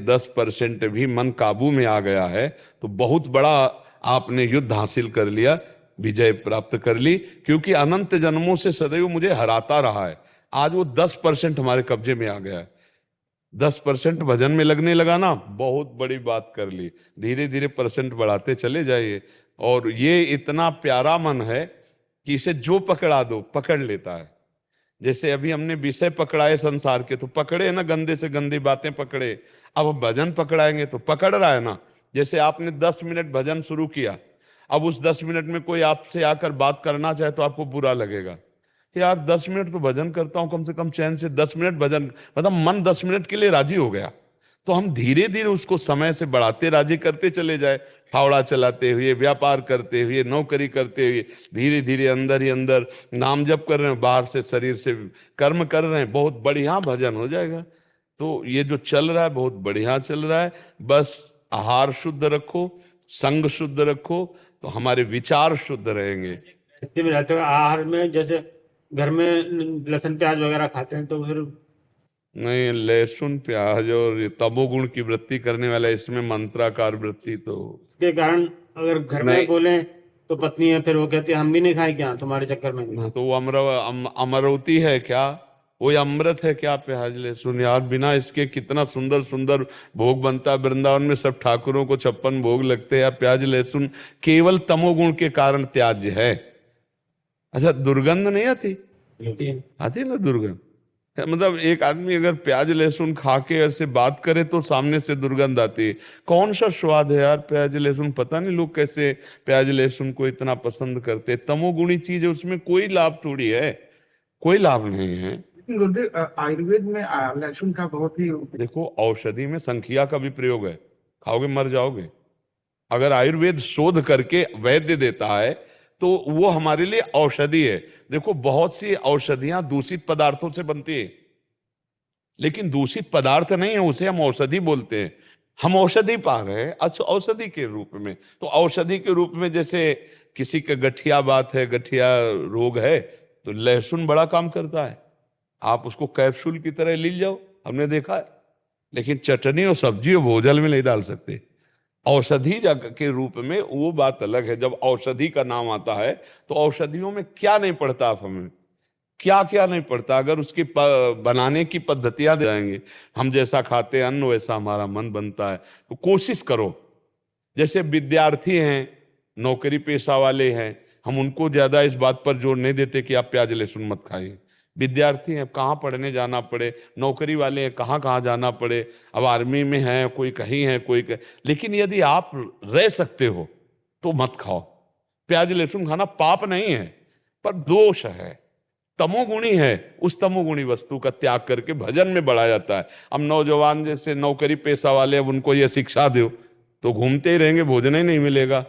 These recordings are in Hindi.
10% भी मन काबू में आ गया है तो बहुत बड़ा आपने युद्ध हासिल कर लिया, विजय प्राप्त कर ली, क्योंकि अनंत जन्मों से सदैव मुझे हराता रहा है। आज वो 10% हमारे कब्जे में आ गया है। 10% भजन में लगने लगा ना, बहुत बड़ी बात कर ली। धीरे धीरे परसेंट बढ़ाते चले जाइए। और ये इतना प्यारा मन है कि इसे जो पकड़ा दो पकड़ लेता है। जैसे अभी हमने विषय पकड़ाए संसार के तो पकड़े ना, गंदे से गंदी बातें पकड़े। अब भजन पकड़ाएंगे तो पकड़ रहा है ना। जैसे आपने 10 मिनट भजन शुरू किया, अब उस 10 मिनट में कोई आपसे आकर बात करना चाहे तो आपको बुरा लगेगा। यार 10 मिनट तो भजन करता हूं, कम से कम चैन से 10 मिनट भजन, मतलब मन 10 मिनट के लिए राजी हो गया। तो हम धीरे धीरे उसको समय से बढ़ाते राजी करते चले जाए। फावड़ा चलाते हुए, व्यापार करते हुए, नौकरी करते हुए, धीरे धीरे अंदर ही अंदर नाम जप कर रहे हैं, बाहर से शरीर से कर्म कर रहे हैं, बहुत बढ़िया भजन हो जाएगा। तो ये जो चल रहा है बहुत बढ़िया चल रहा है। बस आहार शुद्ध रखो, संग शुद्ध रखो, तो हमारे विचार शुद्ध रहेंगे। इससे भी रहते हो आहार में, जैसे घर में लहसुन प्याज वगैरह खाते हैं तो फिर नहीं, लहसुन प्याज और ये तमोगुण की वृत्ति करने वाला, इसमें मंत्राकार वृत्ति तो के कारण अगर घर में नहीं। बोले तो पत्नी है, फिर वो कहती है हम भी नहीं खाए क्या तुम्हारे चक्कर में। हाँ, तो वो अमरवती है क्या? वो अमृत है क्या प्याज लहसुन? यार बिना इसके कितना सुंदर सुंदर भोग बनता है। वृंदावन में सब ठाकुरों को 56 भोग लगते हैं। यार प्याज लहसुन केवल तमोगुण के कारण त्याज्य है। अच्छा, दुर्गंध नहीं आती? आती ना दुर्गंध। मतलब एक आदमी अगर प्याज लहसुन खा के ऐसे बात करे तो सामने से दुर्गंध आती है। कौन सा स्वाद है यार प्याज लहसुन? पता नहीं लोग कैसे प्याज लहसुन को इतना पसंद करते। तमोगुणी चीज है, उसमें कोई लाभ थोड़ी है, कोई लाभ नहीं है। लेकिन गुरुदेव आयुर्वेद में लहसुन का बहुत ही देखो, औषधि में संखिया का भी प्रयोग है, खाओगे मर जाओगे। अगर आयुर्वेद शोध करके वैद्य देता है तो वो हमारे लिए औषधि है। देखो, बहुत सी औषधियां दूषित पदार्थों से बनती है, लेकिन दूषित पदार्थ नहीं है, उसे हम औषधि बोलते हैं। हम औषधि पा रहे हैं अच्छा औषधि के रूप में। तो औषधि के रूप में जैसे किसी का गठिया बात है, गठिया रोग है, तो लहसुन बड़ा काम करता है। आप उसको कैप्सूल की तरह ले जाओ, हमने देखा है। लेकिन चटनी और सब्जी और भोजन में नहीं डाल सकते। औषधि के रूप में वो बात अलग है। जब औषधि का नाम आता है तो औषधियों में क्या नहीं पड़ता, आप हमें क्या क्या नहीं पड़ता। अगर उसकी बनाने की पद्धतियां दे जाएंगे, हम जैसा खाते हैं अन्न वैसा हमारा मन बनता है। तो कोशिश करो। जैसे विद्यार्थी हैं, नौकरी पेशा वाले हैं, हम उनको ज्यादा इस बात पर जोर नहीं देते कि आप प्याज लहसुन मत खाइए। विद्यार्थी हैं, कहाँ पढ़ने जाना पड़े, नौकरी वाले हैं, कहाँ कहाँ जाना पड़े, अब आर्मी में हैं, कोई कहीं है, लेकिन यदि आप रह सकते हो तो मत खाओ। प्याज लहसुन खाना पाप नहीं है, पर दोष है, तमोगुणी है। उस तमोगुणी वस्तु का त्याग करके भजन में बढ़ा जाता है। अब नौजवान जैसे नौकरी पेशा वाले, अब उनको यह शिक्षा दो तो घूमते ही रहेंगे, भोजन ही नहीं मिलेगा।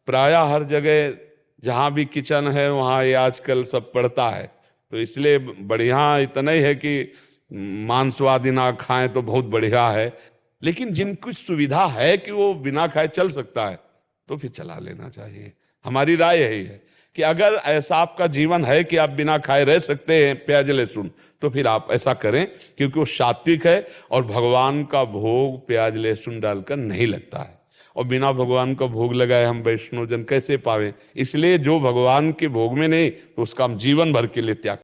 प्रायः हर जगह जहां भी किचन है वहां ये आजकल सब पड़ता है। तो इसलिए बढ़िया इतना ही है कि मांसवादी ना खाएं तो बहुत बढ़िया है। लेकिन जिनकी सुविधा है कि वो बिना खाए चल सकता है तो फिर चला लेना चाहिए। हमारी राय यही है कि अगर ऐसा आपका जीवन है कि आप बिना खाए रह सकते हैं प्याज लहसुन, तो फिर आप ऐसा करें, क्योंकि वो सात्विक है और भगवान का भोग प्याज लहसुन डालकर नहीं लगता है। और बिना भगवान का भोग लगाए हम वैष्णव जन कैसे पावे? इसलिए जो भगवान के भोग में नहीं, तो उसका हम जीवन भर के लिए त्याग